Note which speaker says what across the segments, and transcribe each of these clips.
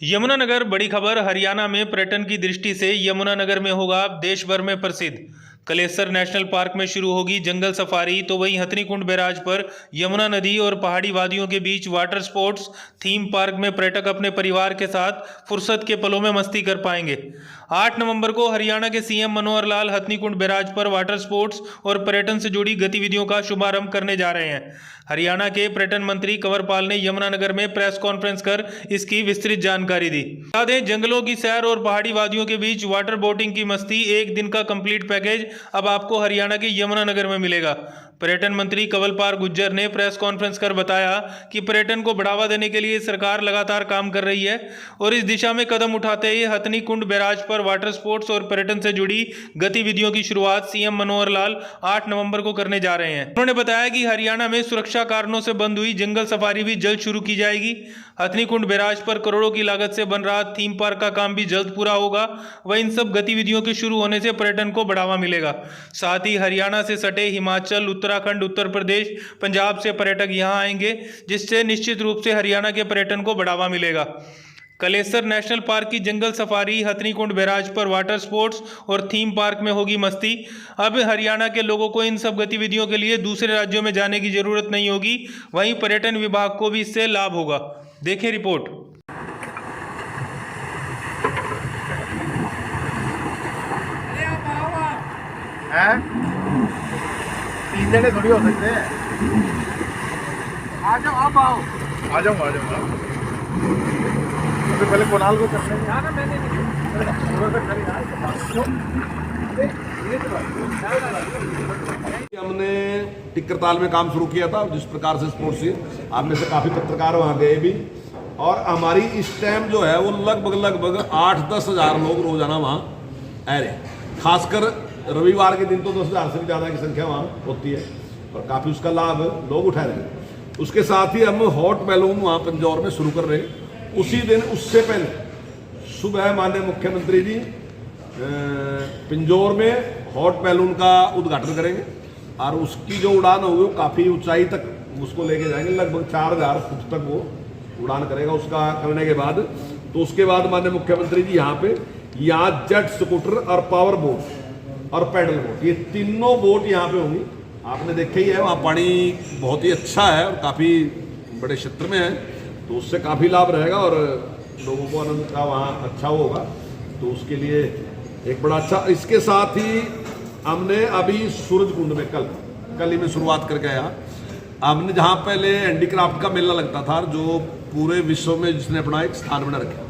Speaker 1: यमुनानगर बड़ी खबर। हरियाणा में पर्यटन की दृष्टि से यमुनानगर में होगा देश भर में प्रसिद्ध कलेसर नेशनल पार्क में शुरू होगी जंगल सफारी। तो वहीं हथनीकुंड बैराज पर यमुना नदी और पहाड़ी वादियों के बीच वाटर स्पोर्ट्स थीम पार्क में पर्यटक अपने परिवार के साथ फुर्सत के पलों में मस्ती कर पाएंगे। 8 नवंबर को हरियाणा के सीएम मनोहर लाल हथनीकुंड बैराज पर वाटर स्पोर्ट्स और पर्यटन से जुड़ी गतिविधियों का शुभारंभ करने जा रहे हैं। हरियाणा के पर्यटन मंत्री कंवरपाल ने यमुनानगर में प्रेस कॉन्फ्रेंस कर इसकी विस्तृत जानकारी दी। बता दें, जंगलों की सैर और पहाड़ी वादियों के बीच वाटर बोटिंग की मस्ती, एक दिन का कंप्लीट पैकेज अब आपको हरियाणा के यमुनानगर में मिलेगा। पर्यटन मंत्री कंवरपाल गुर्जर ने प्रेस कॉन्फ्रेंस कर बताया कि पर्यटन को बढ़ावा देने के लिए सरकार लगातार काम कर रही है और इस दिशा में कदम उठाते हुए हथनीकुंड बैराज पर वाटर स्पोर्ट्स और पर्यटन से जुड़ी गतिविधियों की शुरुआत सीएम मनोहर लाल 8 नवंबर को करने जा रहे हैं। उन्होंने बताया कि हरियाणा में सुरक्षा कारणों से बंद हुई जंगल सफारी भी जल्द शुरू की जाएगी। हथनीकुंड बैराज पर करोड़ों की लागत से बन रहा थीम पार्क का काम भी जल्द पूरा होगा। वह इन सब गतिविधियों के शुरू होने से पर्यटन को बढ़ावा मिलेगा। साथ ही हरियाणा से सटे हिमाचल, उत्तराखंड, उत्तर प्रदेश, पंजाब से पर्यटक यहां आएंगे, जिससे निश्चित रूप से हरियाणा के पर्यटन को बढ़ावा मिलेगा। कलेसर नेशनल पार्क की जंगल सफारी, हथनीकुंड बैराज पर वाटर स्पोर्ट्स और थीम पार्क में होगी मस्ती। अब हरियाणा के लोगों को इन सब गतिविधियों के लिए दूसरे राज्यों में जाने की जरूरत नहीं होगी। वहीं पर्यटन विभाग को भी इससे लाभ होगा। देखें रिपोर्ट।
Speaker 2: तीन जने थोड़ी हो सकते हैं। आ जाओ, आप आओ। आ जाओ। तो पहले कोणाल को करते हैं ना, मैंने
Speaker 3: हमने टिक्करताल में काम शुरू किया था। जिस प्रकार से स्पोर्ट्स आप में से काफ़ी पत्रकार वहाँ गए भी, और हमारी इस टाइम जो है वो लगभग 8-10 हज़ार लोग रोजाना वहाँ आ रहे हैं। खासकर रविवार के दिन तो 10,000 से भी ज़्यादा की संख्या वहाँ होती है और काफ़ी उसका लाभ लोग उठा रहे हैं। उसके साथ ही हम हॉट बैलून वहाँ पंजौर में शुरू कर रहे हैं। उसी दिन, उससे पहले सुबह माननीय मुख्यमंत्री जी पिंजौर में हॉट बैलून का उद्घाटन करेंगे और उसकी जो उड़ान होगी वो काफ़ी ऊंचाई तक उसको लेके जाएंगे। लगभग 4,000 फुट तक वो उड़ान करेगा। उसका करने के बाद तो उसके बाद माननीय मुख्यमंत्री जी यहाँ जेट स्कूटर और पावर बोट और पैडल बोट, ये तीनों बोट यहाँ पे होंगी। आपने देखा ही है, वहाँ पानी बहुत ही अच्छा है और काफ़ी बड़े क्षेत्र में है, तो उससे काफ़ी लाभ रहेगा और लोगों को आनंद का वहाँ अच्छा होगा। तो उसके लिए एक बड़ा अच्छा। इसके साथ ही हमने अभी सूरजकुंड में कल ही में शुरुआत करके आया। हमने जहाँ पहले हैंडीक्राफ्ट का मेला लगता था जो पूरे विश्व में जिसने अपना एक स्थान बना रखा,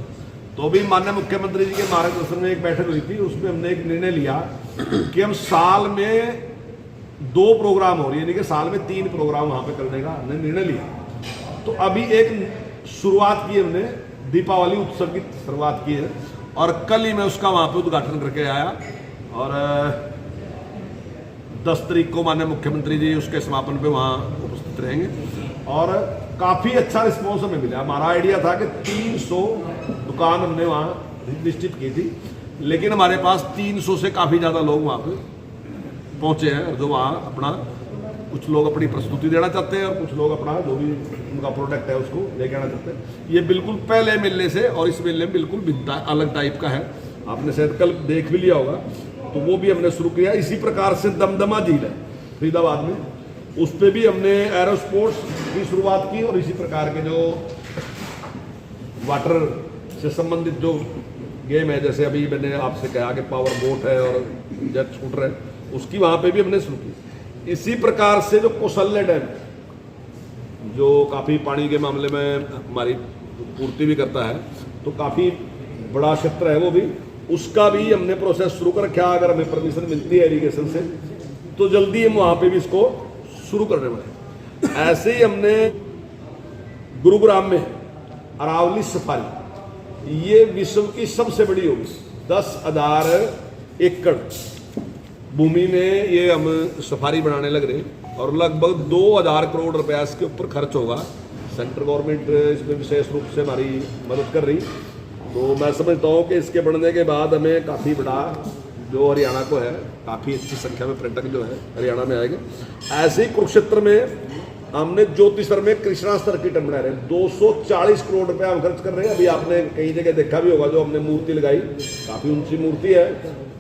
Speaker 3: तो अभी माननीय मुख्यमंत्री जी के मार्गदर्शन में एक बैठक हुई थी। उसमें हमने एक निर्णय लिया कि हम साल में 2 प्रोग्राम हो रही है, यानी कि साल में 3 प्रोग्राम वहाँ पे करने का हमने निर्णय लिया। तो अभी एक शुरुआत की हमने, दीपावली उत्सव की शुरुआत की है और कल ही मैं उसका वहाँ पे उद्घाटन करके आया और 10 तारीख को माननीय मुख्यमंत्री जी उसके समापन पे वहाँ उपस्थित रहेंगे और काफ़ी अच्छा रिस्पॉन्स हमें मिला। हमारा आइडिया था कि 300 दुकान हमने वहाँ निश्चित की थी, लेकिन हमारे पास 300 से काफ़ी ज़्यादा लोग वहाँ पे पहुँचे हैं और जो वहाँ अपना, कुछ लोग अपनी प्रस्तुति देना चाहते हैं और कुछ लोग अपना जो भी उनका प्रोडक्ट है उसको लेके आना चाहते हैं। ये बिल्कुल पहले मेले से और इस मेले में बिल्कुल अलग टाइप का है। आपने शायद कल देख भी लिया होगा, तो वो भी हमने शुरू किया। इसी प्रकार से दमदमा झील है फरीदाबाद में, उस पर भी हमने एरो स्पोर्ट्स की शुरुआत की और इसी प्रकार के जो वाटर से संबंधित जो गेम है, जैसे अभी मैंने आपसे कहा कि पावर बोट है और जेट स्कूटर है, उसकी वहाँ पे भी हमने शुरू की। इसी प्रकार से जो कौशल्य डैम, जो काफ़ी पानी के मामले में हमारी पूर्ति भी करता है, तो काफ़ी बड़ा क्षेत्र है वो भी, उसका भी हमने प्रोसेस शुरू कर रखा। अगर हमें परमिशन मिलती है इरिगेशन से तो जल्दी हम वहाँ पे भी इसको शुरू करने वाले। ऐसे ही हमने गुरुग्राम में अरावली सफारी, ये विश्व की सबसे बड़ी होगी, 10,000 एकड़ भूमि में ये हम सफारी बनाने लग रहे हैं और लगभग 2,000 करोड़ रुपया इसके ऊपर खर्च होगा। सेंट्रल गवर्नमेंट इसमें विशेष रूप से हमारी मदद कर रही। तो मैं समझता हूँ कि इसके बढ़ने के बाद हमें काफ़ी बड़ा जो हरियाणा को है, काफ़ी अच्छी संख्या में पर्यटक जो है हरियाणा में आएंगे। ऐसे ही कुरुक्षेत्र में हमने ज्योतिसर में कृष्णा सर्किट बना रहे हैं, 240 करोड़ रुपया हम खर्च कर रहे हैं। अभी आपने कई जगह देखा भी होगा, जो हमने मूर्ति लगाई काफ़ी ऊंची मूर्ति है,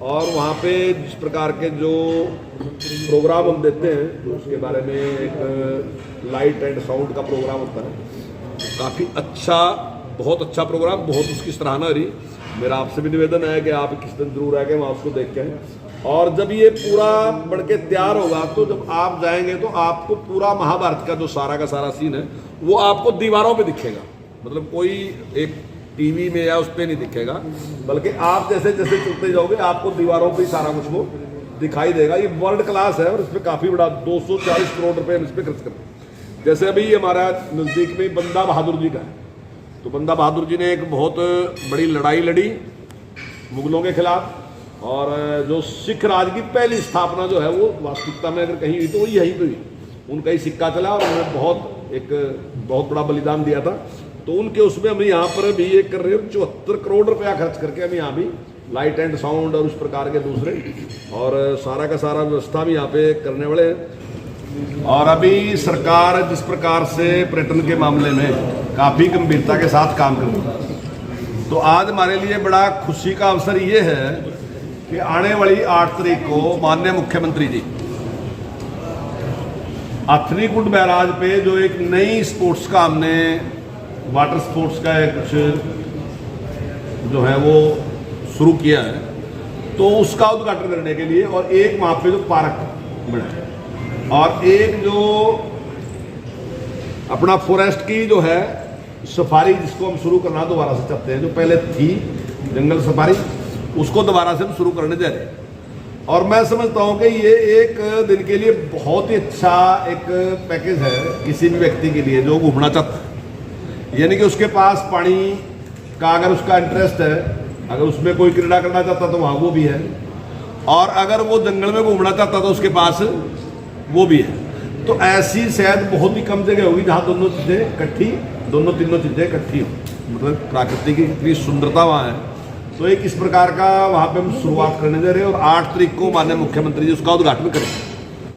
Speaker 3: और वहाँ पे जिस प्रकार के जो प्रोग्राम हम देते हैं, तो उसके बारे में एक लाइट एंड साउंड का प्रोग्राम होता है, काफ़ी अच्छा, बहुत अच्छा प्रोग्राम, बहुत उसकी सराहना हो रही। मेरा आपसे भी निवेदन है कि आप किस दिन जरूर आएंगे वहाँ उसको देख के आएं। और जब ये पूरा बढ़ के तैयार होगा तो जब आप जाएंगे तो आपको पूरा महाभारत का जो सारा का सारा सीन है वो आपको दीवारों पे दिखेगा। मतलब कोई एक टीवी में या उस पर नहीं दिखेगा, बल्कि आप जैसे जैसे चलते जाओगे आपको दीवारों पे ही सारा कुछ वो दिखाई देगा। ये वर्ल्ड क्लास है और इस पर काफ़ी बड़ा 240 करोड़ रुपये हम इस पर खर्च करते हैं। जैसे अभी हमारा नज़दीक में बंदा बहादुर जी का है, तो बंदा बहादुर जी ने एक बहुत बड़ी लड़ाई लड़ी मुगलों के खिलाफ, और जो सिख राज की पहली स्थापना जो है वो वास्तविकता में अगर कहीं हुई तो वो यहीं पे हुई। उनका ही सिक्का चला और उन्होंने बहुत बड़ा बलिदान दिया था। तो उनके उसमें हम यहाँ पर भी ये कर रहे हैं, 74 करोड़ रुपया खर्च करके हम यहाँ भी लाइट एंड साउंड और उस प्रकार के दूसरे और सारा का सारा व्यवस्था भी यहाँ पे करने वाले हैं। और अभी सरकार जिस प्रकार से पर्यटन के मामले में काफ़ी गंभीरता के साथ काम कर रही है, तो आज हमारे लिए बड़ा खुशी का अवसर ये है कि आने वाली 8 तारीख को माननीय मुख्यमंत्री जी हथनी कुंड बैराज पे जो एक नई स्पोर्ट्स का हमने वाटर स्पोर्ट्स का कुछ जो है वो शुरू किया है, तो उसका उद्घाटन करने के लिए, और एक वहाँ पे जो पार्क बना है, और एक जो अपना फॉरेस्ट की जो है सफारी जिसको हम शुरू करना दोबारा से चाहते हैं, जो पहले थी जंगल सफारी, उसको दोबारा से हम शुरू करने जा रहे हैं। और मैं समझता हूँ कि ये एक दिन के लिए बहुत ही अच्छा एक पैकेज है किसी भी व्यक्ति के लिए जो घूमना चाहता है। यानी कि उसके पास पानी का अगर उसका इंटरेस्ट है, अगर उसमें कोई क्रीड़ा करना चाहता तो वहाँ वो भी है, और अगर वो जंगल में घूमना चाहता तो उसके पास वो भी है। तो ऐसी शायद बहुत ही कम जगह होगी जहाँ दोनों चीज़ें इकट्ठी, दोनों तीनों चीज़ें इकट्ठी हो, मतलब प्रकृति की इतनी सुंदरता वहाँ है। तो एक इस प्रकार का वहाँ पे हम शुरुआत करने जा रहे हैं, और 8 तारीख को माननीय मुख्यमंत्री जी उसका उद्घाटन करेंगे।